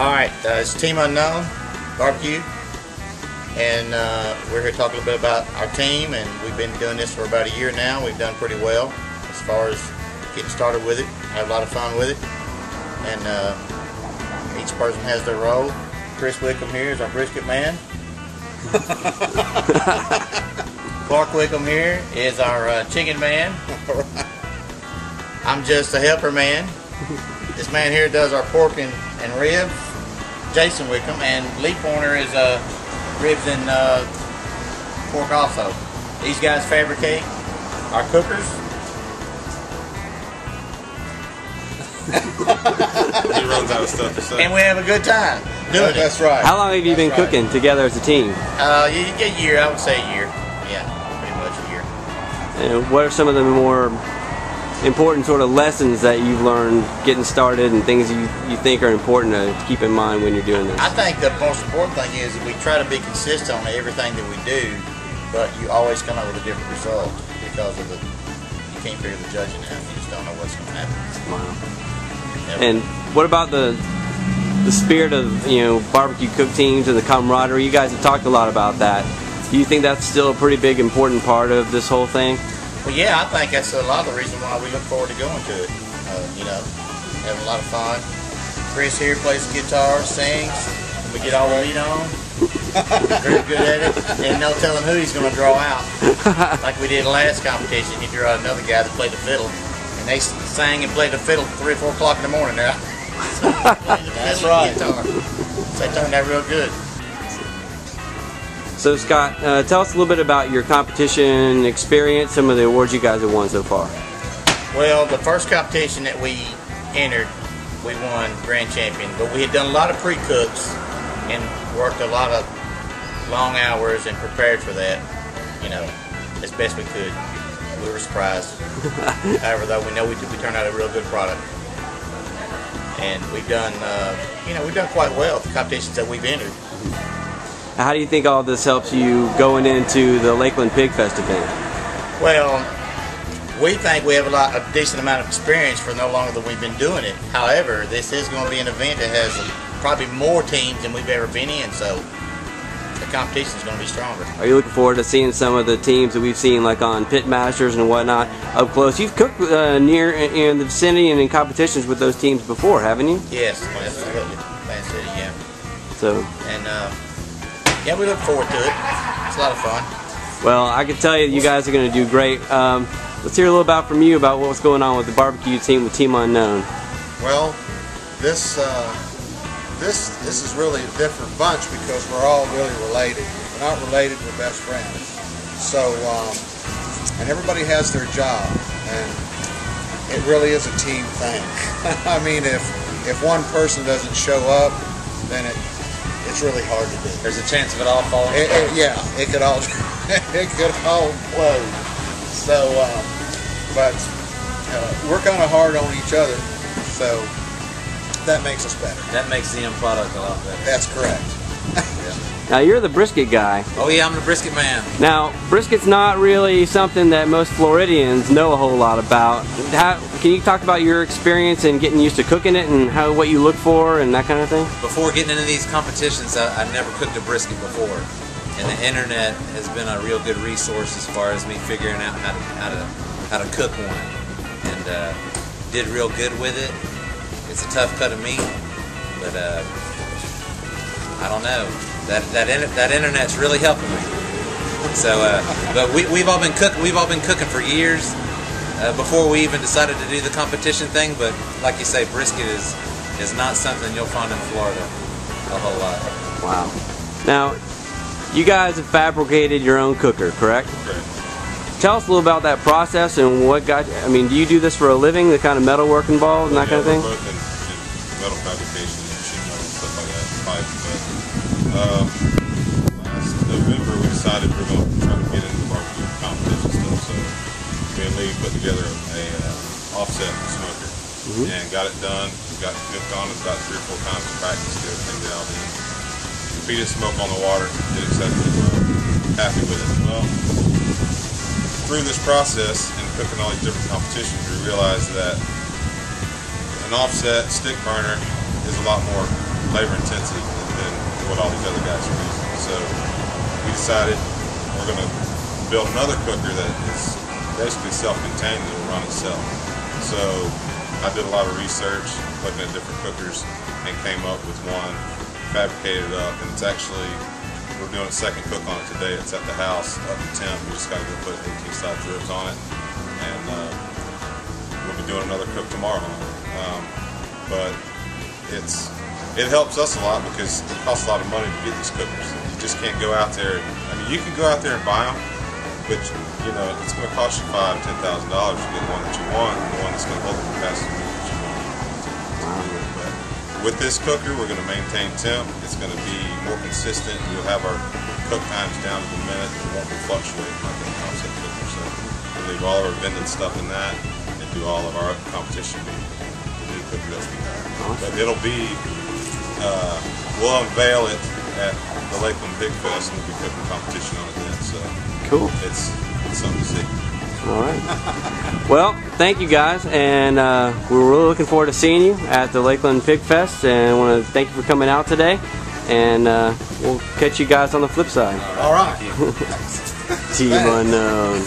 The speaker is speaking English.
Alright, it's Team Unknown BBQ, and we're here to talk a little bit about our team, and we've been doing this for about a year now. We've done pretty well as far as getting started with it. Had a lot of fun with it, and each person has their role. Chris Wickham here is our brisket man. Clark Wickham here is our chicken man. I'm just a helper man. This man here does our pork and ribs. Jason Wickham, and Lee Pointer is ribs and pork also. These guys fabricate our cookers. He runs out of stuff to say. And we have a good time doing it. That's right. How long have you been cooking together as a team? You get a year, I would say a year. Yeah, pretty much a year. And what are some of the more important sort of lessons that you've learned getting started, and things you think are important to keep in mind when you're doing this? I think the most important thing is that we try to be consistent on everything that we do, but you always come up with a different result because of you can't figure the judging out. You just don't know what's going to happen. Wow. And what about the spirit of barbecue cook teams and the camaraderie? You guys have talked a lot about that. Do you think that's still a pretty big important part of this whole thing? Well, yeah, I think that's a lot of the reason why we look forward to going to it. Having a lot of fun. Chris here plays the guitar, sings. We get all the meat on. Very good at it. And no telling who he's going to draw out. Like we did last competition, he drew out another guy that played the fiddle. And they sang and played the fiddle 3 or 4 o'clock in the morning now. So that's right. Guitar. So they turned out real good. So Scott, tell us a little bit about your competition experience, some of the awards you guys have won so far. Well, the first competition that we entered, we won Grand Champion, but we had done a lot of pre-cooks and worked a lot of long hours and prepared for that, as best we could. We were surprised. However, though, we know we turned out a real good product. And we've done, we've done quite well for competitions that we've entered. How do you think all this helps you going into the Lakeland Pig Fest event? Well, we think we have a decent amount of experience for no longer than we've been doing it. However, this is going to be an event that has probably more teams than we've ever been in, so the competition is going to be stronger. Are you looking forward to seeing some of the teams that we've seen, like on Pitmasters and whatnot, up close? You've cooked near in the vicinity and in competitions with those teams before, haven't you? Yes, absolutely. Plant City, yeah. So. And yeah, we look forward to it. It's a lot of fun. Well, I can tell you guys are going to do great. Let's hear a little about from you about what's going on with the barbecue team with Team Unknown. Well, this is really a different bunch because we're all really related. We're not related, we're best friends. So, and everybody has their job, and it really is a team thing. I mean, if one person doesn't show up, then it's really hard to do. There's a chance of it all falling apart. Yeah, it could all implode. So, but we're kind of hard on each other, so that makes us better. That makes the end product a lot better. That's correct. Now you're the brisket guy. Oh yeah, I'm the brisket man. Now brisket's not really something that most Floridians know a whole lot about. Can you talk about your experience in getting used to cooking it and what you look for and that kind of thing? Before getting into these competitions, I never cooked a brisket before, and the internet has been a real good resource as far as me figuring out how to cook one, and did real good with it. It's a tough cut of meat, but I don't know. That internet's really helping me. So, but we've all been cooking for years before we even decided to do the competition thing. But like you say, brisket is not something you'll find in Florida a whole lot. Wow. Now, you guys have fabricated your own cooker, correct? Correct. Tell us a little about that process and what got. I mean, do you do this for a living? The kind of metal work involved and that kind of thing? We're both in metal fabrication and sheet metal and stuff like that, pipe. But last November we decided we were going to try to get into barbecue competition stuff. So me and Lee put together a offset smoker and got it done. We got cooked on it about 3 or 4 times to practice to get everything down in. Feed it smoke on the water, did exceptionally well. Happy with it. Well, through this process and cooking all these different competitions, we realized that an offset stick burner is a lot more labor intensive than what all these other guys are using. So we decided we're going to build another cooker that is basically self-contained and will run itself. So I did a lot of research, looking at different cookers, and came up with one, fabricated it up, and it's actually, we're doing a second cook on it today. It's at the house, up to temp. We just got to go put 18 side ribs on it, and we'll be doing another cook tomorrow on it. But it helps us a lot because it costs a lot of money to get these cookers. You just can't go out there. I mean, you can go out there and buy them, but you know it's going to cost you $5,000 to $10,000 to get the one that you want, and the one that's going to hold the capacity that you want to do it. But with this cooker, we're going to maintain temp. It's going to be more consistent. We'll have our cook times down to the minute. It won't be fluctuating like an offset cooker. So we'll leave all our vended stuff in that and do all of our competition with the new cooker that's we have. But it'll be, we'll unveil it at the Lakeland Big Fest and we'll be cooking competition on it then. So cool. It's something to see. All right. Well, thank you guys, and we're really looking forward to seeing you at the Lakeland Pig Fest, and I want to thank you for coming out today, and we'll catch you guys on the flip side. All right. Team Unknown.